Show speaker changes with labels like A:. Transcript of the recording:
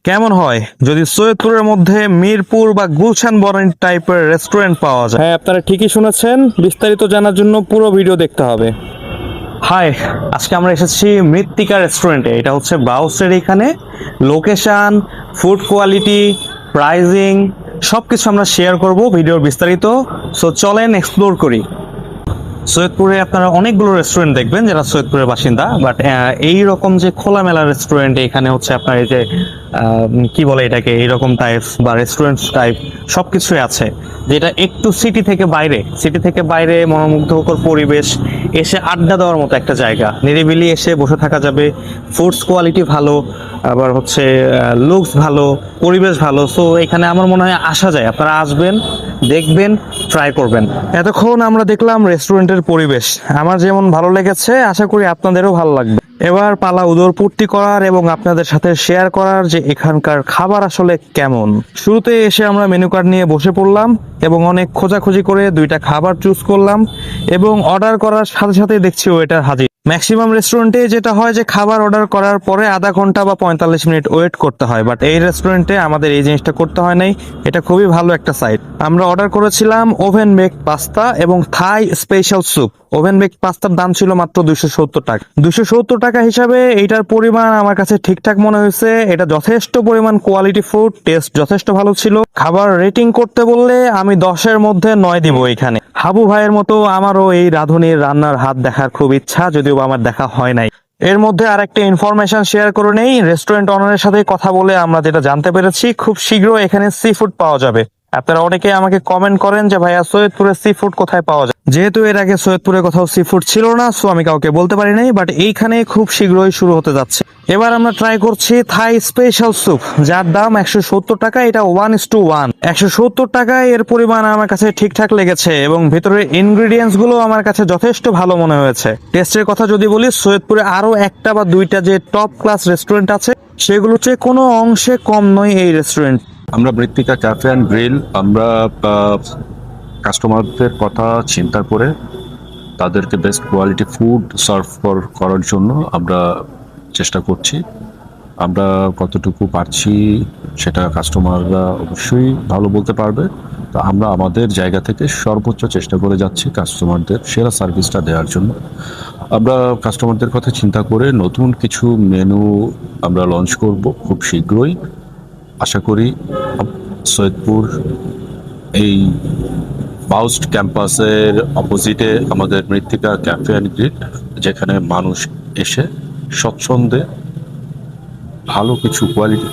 A: কেমন হয় যদি সৈয়দপুরের মধ্যে মিরপুর বা গুলশান বনানী টাইপের রেস্টুরেন্ট পাওয়া যায়? হ্যাঁ, আপনারা ঠিকই শুনেছেন। বিস্তারিত জানার জন্য পুরো ভিডিও দেখতে হবে। হাই, আজকে আমরা এসেছি মৃত্তিকা রেস্টুরেন্টে। এটা হচ্ছে ব্রাউসের এখানে লোকেশন, ফুড কোয়ালিটি, প্রাইজিং সবকিছু আমরা শেয়ার করব ভিডিওর বিস্তারিত। সো চলেন এক্সপ্লোর করি। সৈয়দপুরে আপনারা অনেকগুলো রেস্টুরেন্ট দেখবেন যারা সৈয়দপুরের বাসিন্দা, বাট এই রকম যে খোলামেলা রেস্টুরেন্ট এখানে হচ্ছে আপনার এই যে কি বলে এটাকে, এইরকম টাইপ বা রেস্টুরেন্ট টাইপ সবকিছুই আছে, যেটা একটু সিটি থেকে বাইরে মনোমুগ্ধকর পরিবেশ, এসে আড্ডা দেওয়ার মতো একটা জায়গা, নিরিবিলি এসে বসে থাকা যাবে। ফুডস কোয়ালিটি ভালো, আবার হচ্ছে লুকস ভালো, পরিবেশ ভালো। সো এখানে আমার মনে হয় আসা যায়, আপনারা আসবেন, দেখবেন, ট্রাই করবেন। এতক্ষণ আমরা দেখলাম রেস্টুরেন্টের পরিবেশ, আমার যেমন ভালো লেগেছে আশা করি আপনাদেরও ভালো লাগবে। এবার পালা উদরপূর্তি করার এবং আপনাদের সাথে শেয়ার করার যে এখানকার খাবার আসলে কেমন। শুরুতে এসে আমরা মেনু কার্ড নিয়ে বসে পড়লাম এবং অনেক খোঁজাখুঁজি করে দুইটা খাবার চুজ করলাম এবং অর্ডার করার সাথে সাথে দেখছি ওয়েটার হাজির। ম্যাক্সিমাম রেস্টুরেন্টে যেটা হয় যে খাবার অর্ডার করার পরে আধা ঘন্টা বা 45 মিনিট ওয়েট করতে হয়, বাট এই রেস্টুরেন্টে আমাদের এই জিনিসটা করতে হয় নাই। এটা খুবই ভালো একটা সাইট। আমরা অর্ডার করেছিলাম ওভেন বেক পাস্তা এবং থাই স্পেশাল স্যুপ। ওভেন বেক পাস্তার দাম ছিল মাত্র 270 টাকা। 270 টাকা হিসাবে এইটার পরিমাণ আমার কাছে ঠিকঠাক মনে হয়েছে। এটা যথেষ্ট পরিমাণ কোয়ালিটি ফুড, টেস্ট যথেষ্ট ভালো ছিল। খাবার রেটিং করতে বললে আমি 10-এর মধ্যে 9 দিব এখানে। হাবু ভাইয়ের মতো আমারও এই রাঁধুনির রান্নার হাত দেখার খুব ইচ্ছা, যদিও আমার দেখা হয় নাই। এর মধ্যে আরেকটা ইনফরমেশন শেয়ার করে নেই। রেস্টুরেন্ট অনারের সাথে কথা বলে আমরা যেটা জানতে পেরেছি, খুব শীঘ্র এখানে সি ফুড পাওয়া যাবে। আপনারা অনেকে আমাকে কমেন্ট করেন যে ভাইয়া সৈয়দপুরে সি ফুড কোথায় পাওয়া যায়। যেহেতু এর আগে সৈয়দপুরে কোথাও সি ফুড ছিল না, সো আমি কাউকে বলতে পারি নাই, বাট এইখানে খুব শীঘ্রই শুরু হতে যাচ্ছে। এবার আমরা ট্রাই করছি থাই স্পেশাল স্যুপ, যার দাম 170 টাকা। এটা 1:1। 170 টাকায় এর পরিমাণ আমার কাছে ঠিকঠাক লেগেছে এবং ভেতরের ইনগ্রেডিয়েন্টস গুলো আমার কাছে যথেষ্ট ভালো মনে হয়েছে। টেস্টের কথা যদি বলি, সৈয়দপুরে আরো একটা বা দুইটা যে টপ ক্লাস রেস্টুরেন্ট আছে, সেগুলোর চেয়ে কোনো অংশে কম নয় এই রেস্টুরেন্ট।
B: আমরা মৃত্তিকা ক্যাফে অ্যান্ড গ্রিল, আমরা কাস্টমারদের কথা চিন্তা করে তাদেরকে বেস্ট কোয়ালিটি ফুড সার্ভ করার জন্য আমরা চেষ্টা করছি। আমরা কতটুকু পারছি সেটা কাস্টমাররা অবশ্যই ভালো বলতে পারবে। তো আমরা আমাদের জায়গা থেকে সর্বোচ্চ চেষ্টা করে যাচ্ছি কাস্টমারদের সেরা সার্ভিসটা দেওয়ার জন্য। আমরা কাস্টমারদের কথা চিন্তা করে নতুন কিছু মেনু আমরা লঞ্চ করব খুব শীঘ্রই। আশা করি সৈয়দপুর এই বাউস্ট ক্যাম্পাসের অপোজিটে আমাদের মৃত্তিকা ক্যাফে অ্যান্ড গ্রিল, যেখানে মানুষ এসে স্বচ্ছন্দে ভালো কিছু কোয়ালিটি